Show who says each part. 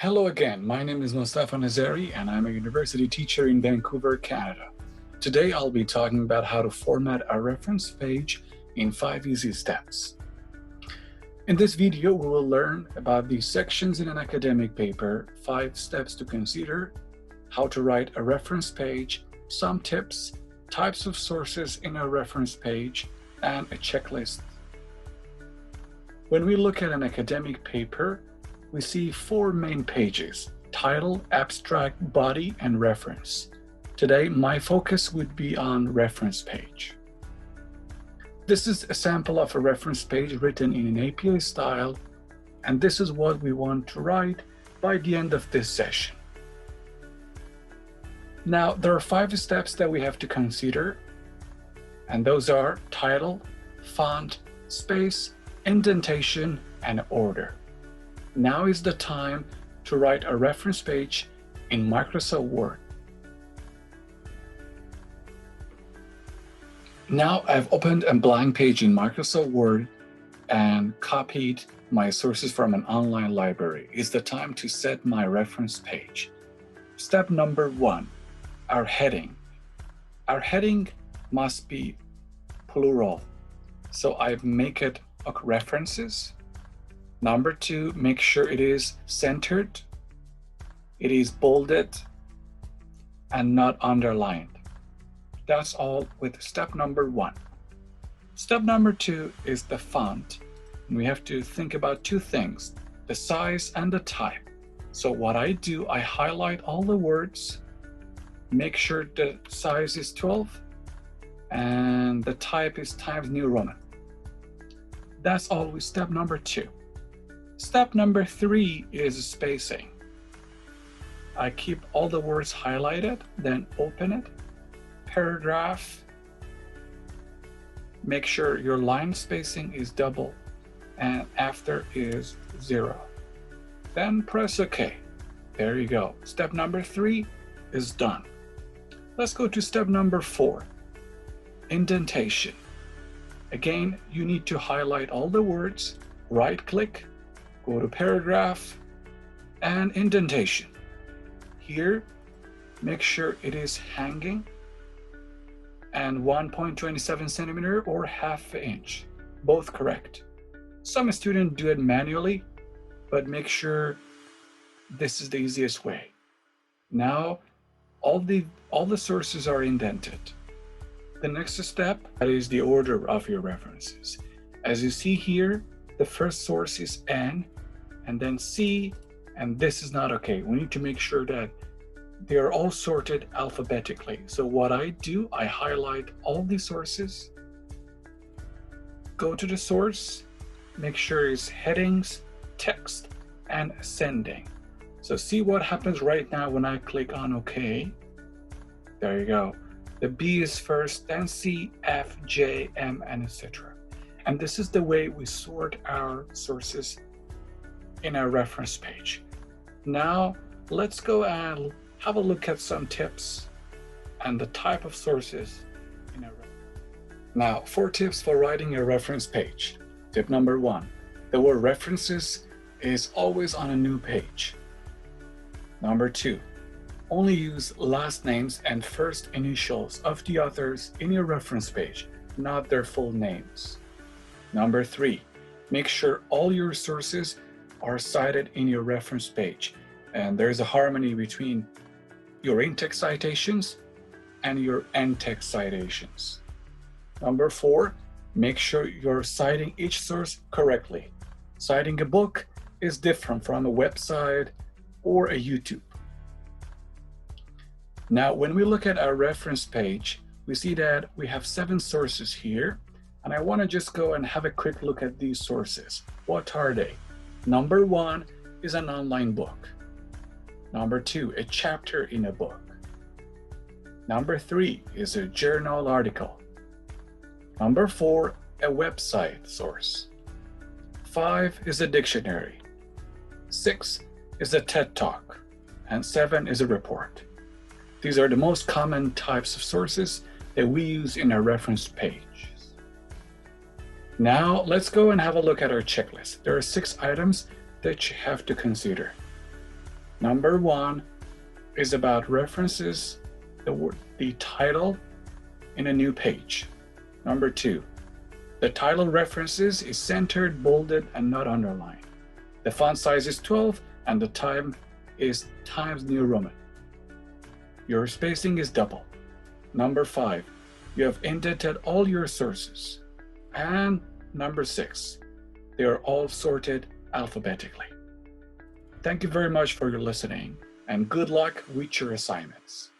Speaker 1: Hello again, my name is Mustafa Nazari and I'm a university teacher in Vancouver, Canada. Today I'll be talking about how to format a reference page in 5 easy steps. In this video, we will learn about the sections in an academic paper, 5 steps to consider, how to write a reference page, some tips, types of sources in a reference page, and a checklist. When we look at an academic paper, we see 4 main pages: title, abstract, body, and reference. Today, my focus would be on reference page. This is a sample of a reference page written in an APA style, and this is what we want to write by the end of this session. Now, there are 5 steps that we have to consider, and those are title, font, space, indentation, and order. Now is the time to write a reference page in Microsoft Word. Now I've opened a blank page in Microsoft Word and copied my sources from an online library. It's the time to set my reference page. Step number 1, our heading. Our heading must be plural, so I make it references. Number 2, make sure it is centered, it is bolded, and not underlined. That's all with step number 1. Step number 2 is the font. And we have to think about 2 things, the size and the type. So what I do, I highlight all the words, make sure the size is 12, and the type is Times New Roman. That's all with step number 2. Step number 3 is spacing. I keep all the words highlighted, then open it, paragraph, make sure your line spacing is double and after is 0. Then press OK. There you go. Step number 3 is done. Let's go to step number 4, indentation. Again, you need to highlight all the words, right-click, go to paragraph, and indentation. Here, make sure it is hanging and 1.27 centimeter or half an inch, both correct. Some students do it manually, but make sure this is the easiest way. Now, all the sources are indented. The next step is the order of your references. As you see here, the first source is N, and then C, and this is not okay. We need to make sure that they are all sorted alphabetically. So what I do, I highlight all the sources, go to the source, make sure it's headings, text, and ascending. So see what happens right now when I click on OK. There you go. The B is first, then C, F, J, M, and etc. And this is the way we sort our sources in our reference page. Now, let's go and have a look at some tips and the type of sources in our reference. Now, 4 tips for writing a reference page. Tip number 1, the word references is always on a new page. Number 2, only use last names and first initials of the authors in your reference page, not their full names. Number 3, make sure all your sources are cited in your reference page, and there's a harmony between your in-text citations and your end-text citations. Number 4, make sure you're citing each source correctly. Citing a book is different from a website or a YouTube. Now, when we look at our reference page, we see that we have 7 sources here, and I want to just go and have a quick look at these sources. What are they? Number 1 is an online book. Number 2, a chapter in a book. Number 3 is a journal article. Number 4, a website source. 5 is a dictionary. 6 is a TED Talk. And 7 is a report. These are the most common types of sources that we use in our reference page. Now let's go and have a look at our checklist. There are 6 items that you have to consider. Number 1 is about references, the title in a new page. Number 2, the title references is centered, bolded, and not underlined. The font size is 12 and the time is Times New Roman. Your spacing is double. Number 5, you have indented all your sources. And number 6, they are all sorted alphabetically. Thank you very much for your listening and good luck with your assignments.